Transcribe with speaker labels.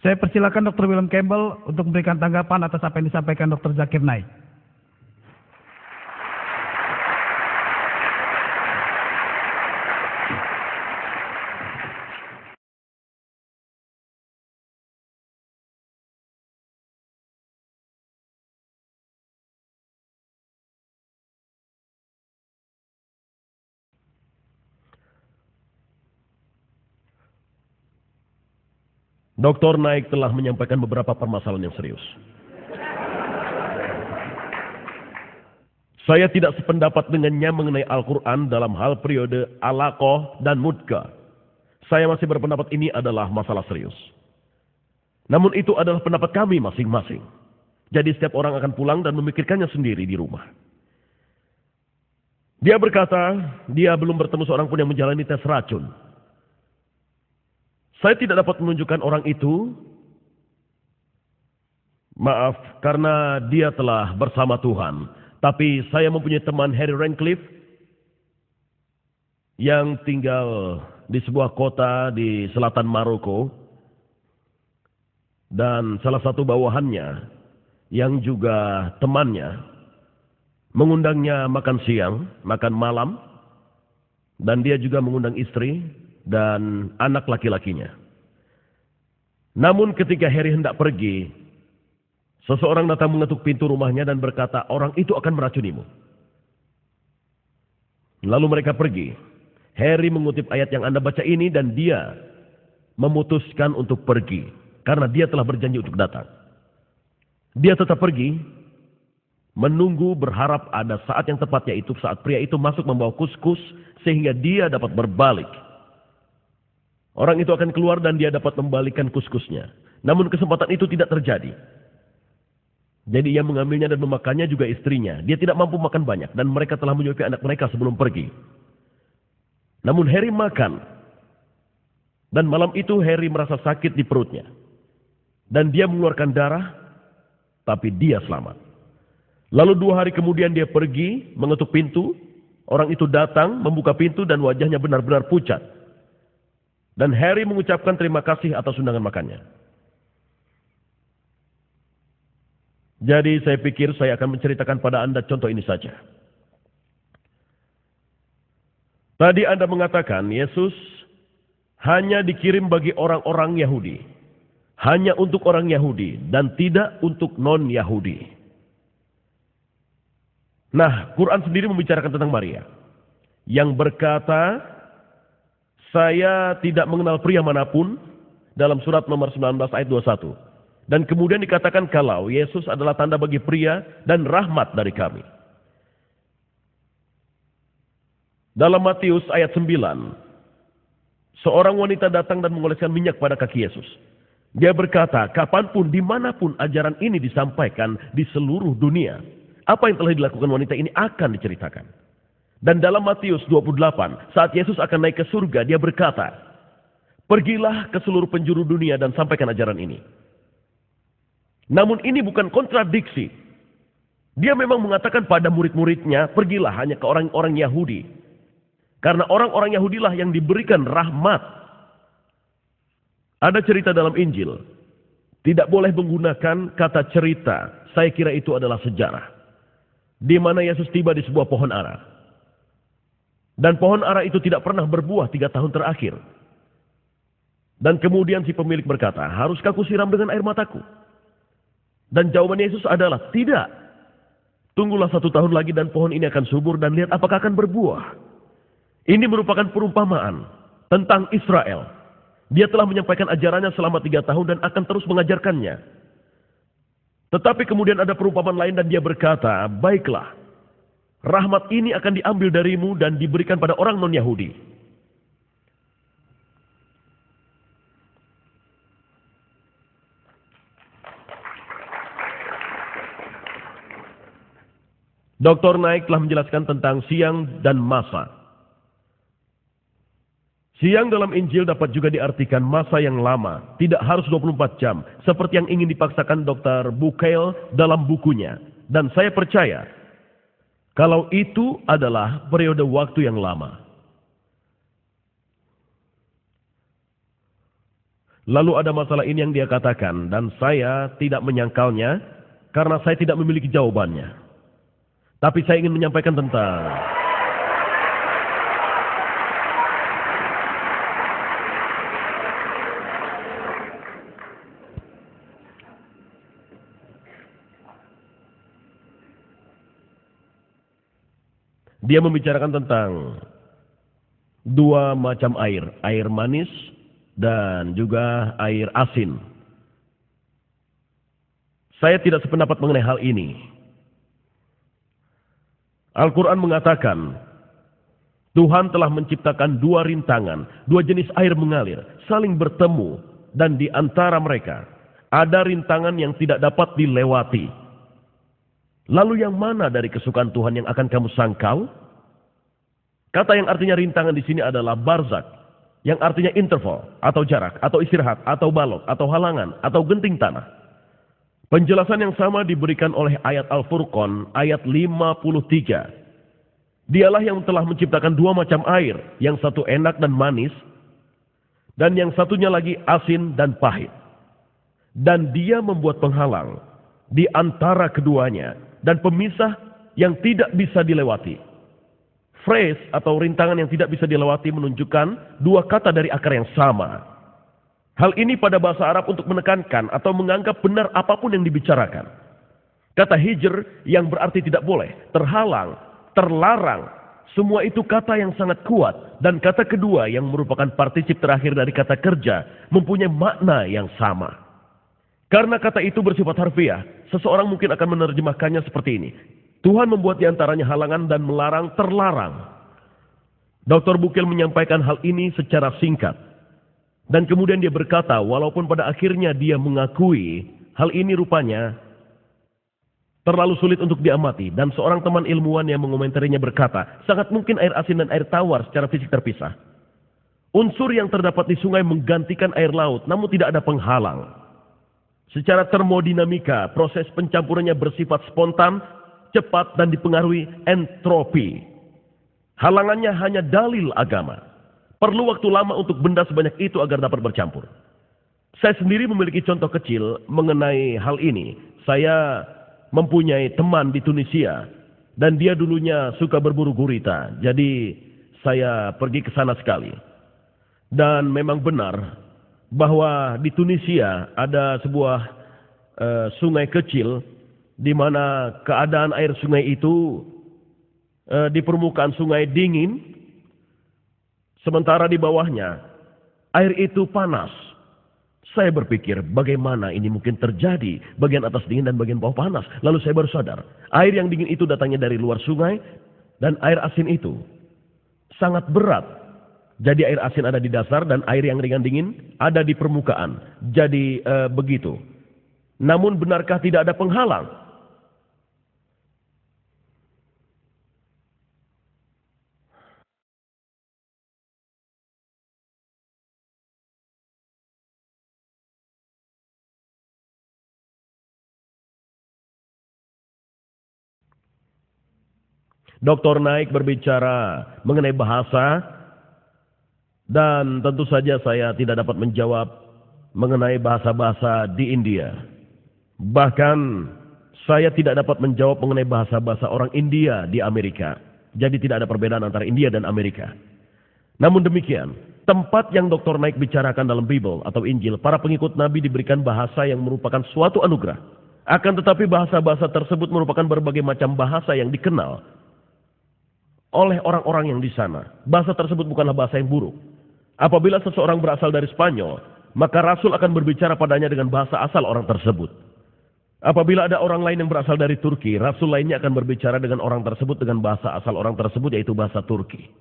Speaker 1: Saya persilakan Dr. William Campbell untuk memberikan tanggapan atas apa yang disampaikan Dr. Zakir Naik.
Speaker 2: Dr. Naik telah menyampaikan beberapa permasalahan yang serius. Saya tidak sependapat dengannya mengenai Al-Quran dalam hal periode alaqah dan mudghah. Saya masih berpendapat ini adalah masalah serius. Namun itu adalah pendapat kami masing-masing. Jadi setiap orang akan pulang dan memikirkannya sendiri di rumah. Dia berkata, dia belum bertemu seorang pun yang menjalani tes racun. Saya tidak dapat menunjukkan orang itu, maaf, karena dia telah bersama Tuhan. Tapi saya mempunyai teman Harry Radcliffe yang tinggal di sebuah kota di selatan Maroko. Dan salah satu bawahannya yang juga temannya mengundangnya makan siang, makan malam. Dan dia juga mengundang istri dan anak laki-lakinya. Namun ketika Harry hendak pergi, seseorang datang mengetuk pintu rumahnya dan berkata, orang itu akan meracunimu. Lalu mereka pergi. Harry mengutip ayat yang Anda baca ini dan dia memutuskan untuk pergi. Karena dia telah berjanji untuk datang. Dia tetap pergi, menunggu berharap ada saat yang tepat, yaitu saat pria itu masuk membawa kuskus sehingga dia dapat berbalik. Orang itu akan keluar dan dia dapat membalikkan kuskusnya. Namun kesempatan itu tidak terjadi. Jadi ia mengambilnya dan memakannya juga istrinya. Dia tidak mampu makan banyak dan mereka telah menyuapi anak mereka sebelum pergi. Namun Harry makan. Dan malam itu Harry merasa sakit di perutnya. Dan dia mengeluarkan darah, tapi dia selamat. Lalu 2 hari kemudian dia pergi, mengetuk pintu. Orang itu datang, membuka pintu dan wajahnya benar-benar pucat. Dan Harry mengucapkan terima kasih atas undangan makannya. Jadi saya pikir saya akan menceritakan pada Anda contoh ini saja. Tadi Anda mengatakan Yesus hanya dikirim bagi orang-orang Yahudi. Hanya untuk orang Yahudi dan tidak untuk non-Yahudi. Nah, Quran sendiri membicarakan tentang Maria. Yang berkata, saya tidak mengenal pria manapun dalam surat nomor 19 ayat 21. Dan kemudian dikatakan kalau Yesus adalah tanda bagi pria dan rahmat dari kami. Dalam Matius ayat 9, seorang wanita datang dan mengoleskan minyak pada kaki Yesus. Dia berkata, kapanpun, dimanapun ajaran ini disampaikan di seluruh dunia, apa yang telah dilakukan wanita ini akan diceritakan. Dan dalam Matius 28, saat Yesus akan naik ke surga, dia berkata, pergilah ke seluruh penjuru dunia dan sampaikan ajaran ini. Namun ini bukan kontradiksi. Dia memang mengatakan pada murid-muridnya, pergilah hanya ke orang-orang Yahudi. Karena orang-orang Yahudilah yang diberikan rahmat. Ada cerita dalam Injil. Tidak boleh menggunakan kata cerita. Saya kira itu adalah sejarah. Di mana Yesus tiba di sebuah pohon ara. Dan pohon ara itu tidak pernah berbuah 3 tahun terakhir. Dan kemudian si pemilik berkata, haruskah aku siram dengan air mataku? Dan jawaban Yesus adalah, tidak. Tunggulah 1 tahun lagi dan pohon ini akan subur dan lihat apakah akan berbuah. Ini merupakan perumpamaan tentang Israel. Dia telah menyampaikan ajarannya selama 3 tahun dan akan terus mengajarkannya. Tetapi kemudian ada perumpamaan lain dan dia berkata, baiklah. Rahmat ini akan diambil darimu dan diberikan pada orang non-Yahudi. Dr. Naik telah menjelaskan tentang siang dan masa. Siang dalam Injil dapat juga diartikan masa yang lama, tidak harus 24 jam, seperti yang ingin dipaksakan Dr. Bucaille dalam bukunya. Dan saya percaya, kalau itu adalah periode waktu yang lama. Lalu ada masalah ini yang dia katakan dan saya tidak menyangkalnya karena saya tidak memiliki jawabannya. Tapi saya ingin menyampaikan tentang dia membicarakan tentang dua macam air, air manis dan juga air asin. Saya tidak sependapat mengenai hal ini. Al-Quran mengatakan, Tuhan telah menciptakan dua rintangan, dua jenis air mengalir, saling bertemu, dan di antara mereka ada rintangan yang tidak dapat dilewati. Lalu yang mana dari kesukaan Tuhan yang akan kamu sangkal? Kata yang artinya rintangan di sini adalah barzak, yang artinya interval, atau jarak, atau istirahat, atau balok, atau halangan, atau genting tanah. Penjelasan yang sama diberikan oleh ayat Al-Furqan, ayat 53. Dialah yang telah menciptakan dua macam air, yang satu enak dan manis, dan yang satunya lagi asin dan pahit. Dan dia membuat penghalang di antara keduanya, dan pemisah yang tidak bisa dilewati. Phrase atau rintangan yang tidak bisa dilewati menunjukkan dua kata dari akar yang sama. Hal ini pada bahasa Arab untuk menekankan atau menganggap benar apapun yang dibicarakan. Kata hijr yang berarti tidak boleh, terhalang, terlarang. Semua itu kata yang sangat kuat. Dan kata kedua yang merupakan partisip terakhir dari kata kerja mempunyai makna yang sama. Karena kata itu bersifat harfiah, seseorang mungkin akan menerjemahkannya seperti ini. Tuhan membuat di antaranya halangan dan melarang terlarang. Dr. Bukel menyampaikan hal ini secara singkat. Dan kemudian dia berkata, walaupun pada akhirnya dia mengakui hal ini rupanya terlalu sulit untuk diamati. Dan seorang teman ilmuwan yang mengomentarinya berkata, sangat mungkin air asin dan air tawar secara fisik terpisah. Unsur yang terdapat di sungai menggantikan air laut, namun tidak ada penghalang. Secara termodinamika, proses pencampurannya bersifat spontan, cepat dan dipengaruhi entropi. Halangannya hanya dalil agama. Perlu waktu lama untuk benda sebanyak itu agar dapat bercampur. Saya sendiri memiliki contoh kecil mengenai hal ini. Saya mempunyai teman di Tunisia dan dia dulunya suka berburu gurita. Jadi saya pergi ke sana sekali. Dan memang benar bahwa di Tunisia ada sebuah sungai kecil di mana keadaan air sungai itu di permukaan sungai dingin, sementara di bawahnya air itu panas. Saya berpikir bagaimana ini mungkin terjadi, bagian atas dingin dan bagian bawah panas. Lalu saya baru sadar, air yang dingin itu datangnya dari luar sungai dan air asin itu sangat berat. Jadi air asin ada di dasar dan air yang ringan dingin ada di permukaan. Jadi begitu. Namun benarkah tidak ada penghalang? Dr. Naik berbicara mengenai bahasa dan tentu saja saya tidak dapat menjawab mengenai bahasa-bahasa di India. Bahkan saya tidak dapat menjawab mengenai bahasa-bahasa orang India di Amerika. Jadi tidak ada perbedaan antara India dan Amerika. Namun demikian, tempat yang Dr. Naik bicarakan dalam Bible atau Injil, para pengikut Nabi diberikan bahasa yang merupakan suatu anugerah. Akan tetapi bahasa-bahasa tersebut merupakan berbagai macam bahasa yang dikenal oleh orang-orang yang di sana. Bahasa tersebut bukanlah bahasa yang buruk. Apabila seseorang berasal dari Spanyol, maka Rasul akan berbicara padanya dengan bahasa asal orang tersebut. Apabila ada orang lain yang berasal dari Turki, Rasul lainnya akan berbicara dengan orang tersebut dengan bahasa asal orang tersebut, yaitu bahasa Turki.